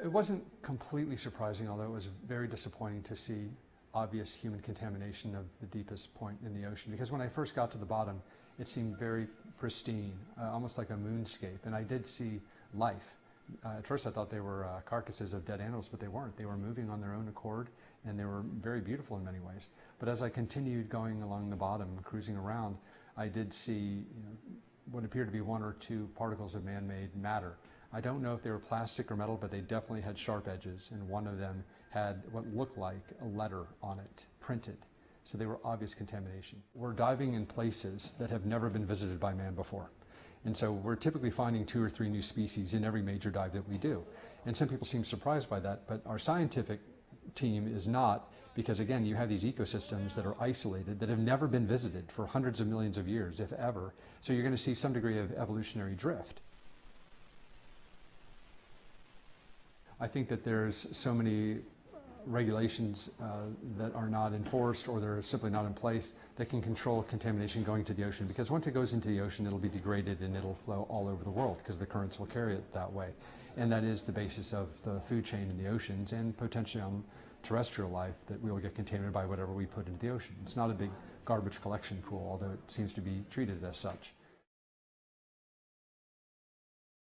It wasn't completely surprising, although it was very disappointing to see obvious human contamination of the deepest point in the ocean. Because when I first got to the bottom, it seemed very pristine, almost like a moonscape, and I did see life. At first I thought they were carcasses of dead animals, but they weren't. They were moving on their own accord, and they were very beautiful in many ways. But as I continued going along the bottom, cruising around, I did see what appeared to be one or two particles of man-made matter. I don't know if they were plastic or metal, but they definitely had sharp edges, and one of them had what looked like a letter on it, printed. So they were obvious contamination. We're diving in places that have never been visited by man before. And so we're typically finding 2 or 3 new species in every major dive that we do. And some people seem surprised by that, but our scientific team is not, because again, you have these ecosystems that are isolated, that have never been visited for hundreds of millions of years, if ever. So you're going to see some degree of evolutionary drift. I think that there's so many regulations that are not enforced, or they're simply not in place, that can control contamination going to the ocean, because once it goes into the ocean, it'll be degraded and it'll flow all over the world because the currents will carry it that way. And that is the basis of the food chain in the oceans, and potentially on terrestrial life, that we will get contaminated by whatever we put into the ocean. It's not a big garbage collection pool, although it seems to be treated as such.